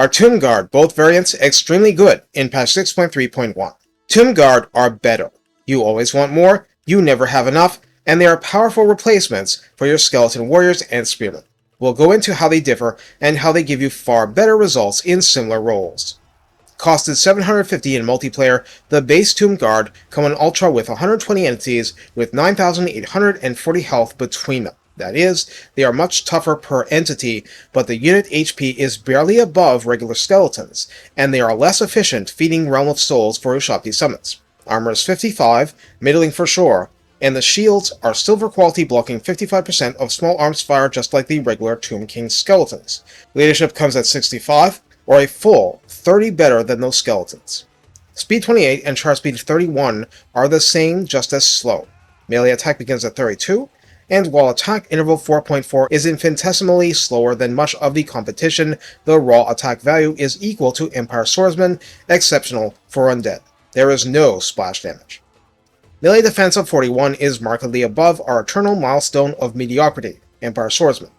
Our Tomb Guard, both variants extremely good in patch 6.3.1. Tomb Guard are better. You always want more, you never have enough, and they are powerful replacements for your skeleton warriors and spearmen. We'll go into how they differ and how they give you far better results in similar roles. Costed 750 in multiplayer, the base Tomb Guard come in Ultra with 120 entities with 9,840 health between them. That is, they are much tougher per entity, but the unit HP is barely above regular skeletons, and they are less efficient feeding Realm of Souls for Ushabti summons. Armor is 55, middling for sure, and the shields are silver quality, blocking 55% of small arms fire just like the regular Tomb King skeletons. Leadership comes at 65, or a full 30 better than those skeletons. Speed 28 and charge speed 31 are the same, just as slow. Melee attack begins at 32, and while attack interval 4.4 is infinitesimally slower than much of the competition, the raw attack value is equal to Empire Swordsman, exceptional for undead. There is no splash damage. Melee defense of 41 is markedly above our eternal milestone of mediocrity, Empire Swordsman.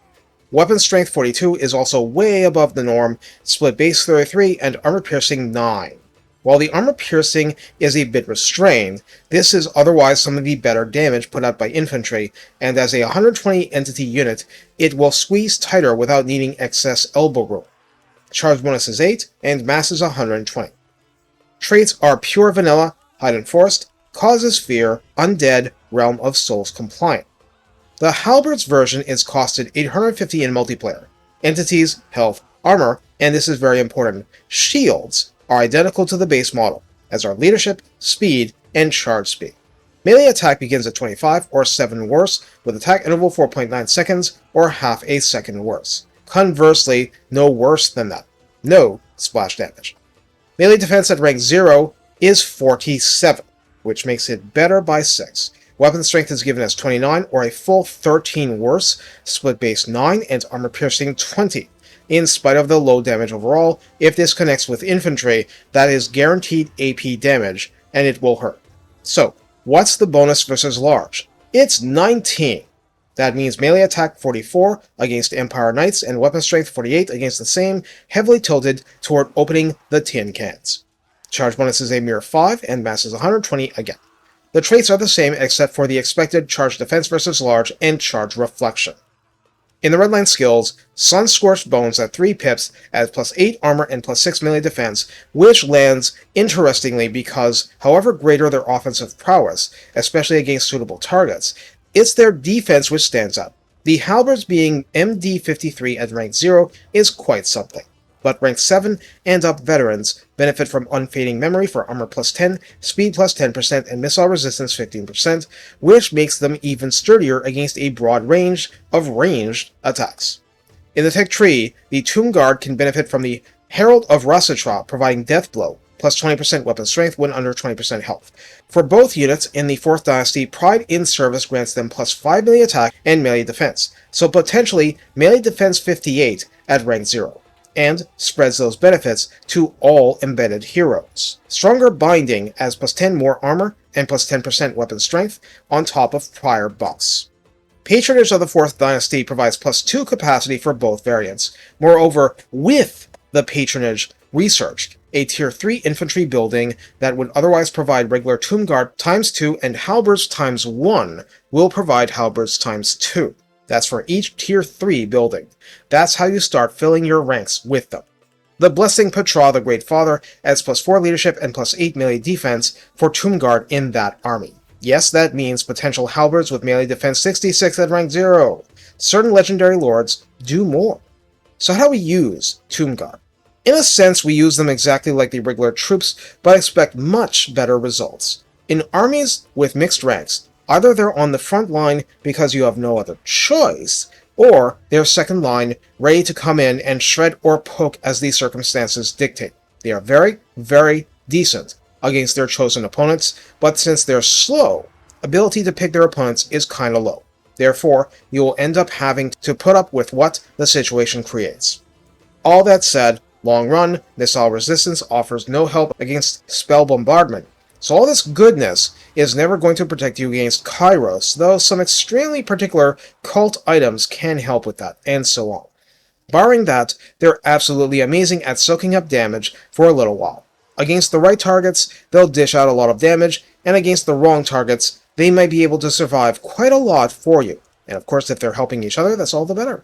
Weapon strength 42 is also way above the norm, split base 33 and armor piercing 9. While the armor piercing is a bit restrained, this is otherwise some of the better damage put out by infantry, and as a 120 entity unit, it will squeeze tighter without needing excess elbow room. Charge bonus is 8, and mass is 120. Traits are pure vanilla, hide enforced, causes fear, undead, Realm of Souls compliant. The Halberds version is costed 850 in multiplayer. Entities, health, armor, and this is very important, shields are identical to the base model, as are leadership, speed, and charge speed. Melee attack begins at 25 or 7 worse, with attack interval 4.9 seconds or half a second worse. Conversely, no worse than that. No splash damage. Melee defense at rank 0 is 47, which makes it better by 6. Weapon strength is given as 29 or a full 13 worse, split base 9 and armor piercing 20. In spite of the low damage overall, if this connects with infantry, that is guaranteed AP damage, and it will hurt. So, what's the bonus versus large? It's 19. That means melee attack 44 against Empire Knights and weapon strength 48 against the same, heavily tilted toward opening the tin cans. Charge bonus is a mere 5, and mass is 120 again. The traits are the same except for the expected charge defense versus large and charge reflection. In the redline skills, Sun-Scorched Bones at 3 pips adds plus 8 armor and plus 6 melee defense, which lands interestingly because, however greater their offensive prowess, especially against suitable targets, it's their defense which stands out. The Halberds being MD53 at rank 0 is quite something, but rank 7 and up veterans benefit from Unfading Memory for armor plus 10, speed plus 10%, and missile resistance 15%, which makes them even sturdier against a broad range of ranged attacks. In the tech tree, the Tomb Guard can benefit from the Herald of Rasatra providing Death Blow, plus 20% weapon strength when under 20% health. For both units in the 4th Dynasty, Pride in Service grants them plus 5 melee attack and melee defense, so potentially melee defense 58 at rank 0. And spreads those benefits to all embedded heroes. Stronger Binding as plus 10 more armor and plus 10% weapon strength on top of prior buffs. Patronage of the 4th Dynasty provides plus 2 capacity for both variants. Moreover, with the Patronage researched, a tier 3 infantry building that would otherwise provide regular Tomb Guard times 2 and Halberds times 1 will provide Halberds times 2. That's for each tier 3 building. That's how you start filling your ranks with them. The Blessing Petra the Great Father adds plus 4 leadership and plus 8 melee defense for Tomb Guard in that army. Yes, that means potential Halberds with melee defense 66 at rank 0. Certain legendary lords do more. So how do we use Tomb Guard? In a sense, we use them exactly like the regular troops, but expect much better results. In armies with mixed ranks, either they're on the front line because you have no other choice, or they're second line, ready to come in and shred or poke as the circumstances dictate. They are very, very decent against their chosen opponents, but since they're slow, ability to pick their opponents is kinda low. Therefore, you will end up having to put up with what the situation creates. All that said, long run, missile resistance offers no help against spell bombardment, so all this goodness is never going to protect you against Kairos, though some extremely particular cult items can help with that, and so on. Barring that, they're absolutely amazing at soaking up damage for a little while. Against the right targets, they'll dish out a lot of damage, and against the wrong targets, they might be able to survive quite a lot for you. And of course, if they're helping each other, that's all the better.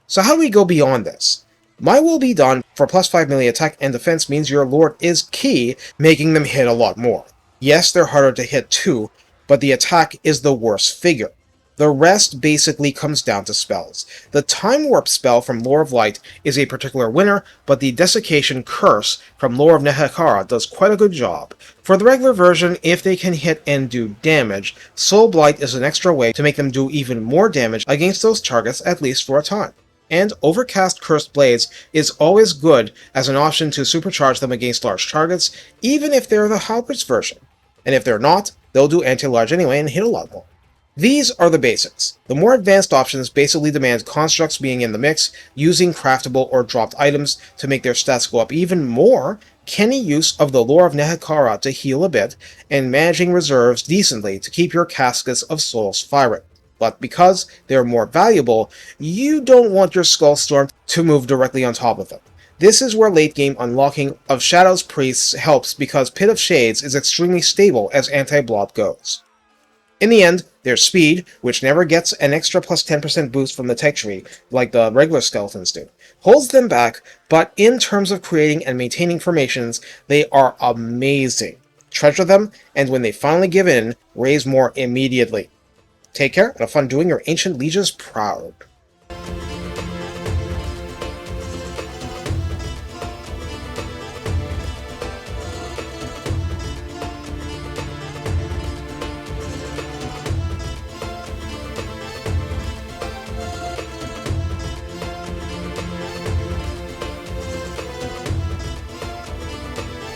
So how do we go beyond this? My Will Be Done for plus 5 melee attack and defense means your Lord is key, making them hit a lot more. Yes, they're harder to hit too, but the attack is the worst figure. The rest basically comes down to spells. The Time Warp spell from Lore of Light is a particular winner, but the Desiccation Curse from Lore of Nehekara does quite a good job. For the regular version, if they can hit and do damage, Soul Blight is an extra way to make them do even more damage against those targets, at least for a time. And Overcast Cursed Blades is always good as an option to supercharge them against large targets, even if they're the Halberds version. And if they're not, they'll do anti-large anyway and hit a lot more. These are the basics. The more advanced options basically demand constructs being in the mix, using craftable or dropped items to make their stats go up even more, canny use of the Lore of Nehekara to heal a bit, and managing reserves decently to keep your caskets of souls firing. But because they're more valuable, you don't want your Skullstorm to move directly on top of them. This is where late game unlocking of Shadow's Priests helps because Pit of Shades is extremely stable as anti-blot goes. In the end, their speed, which never gets an extra plus 10% boost from the tech tree, like the regular skeletons do, holds them back, but in terms of creating and maintaining formations, they are amazing. Treasure them, and when they finally give in, raise more immediately. Take care, and have fun doing your ancient lieges proud.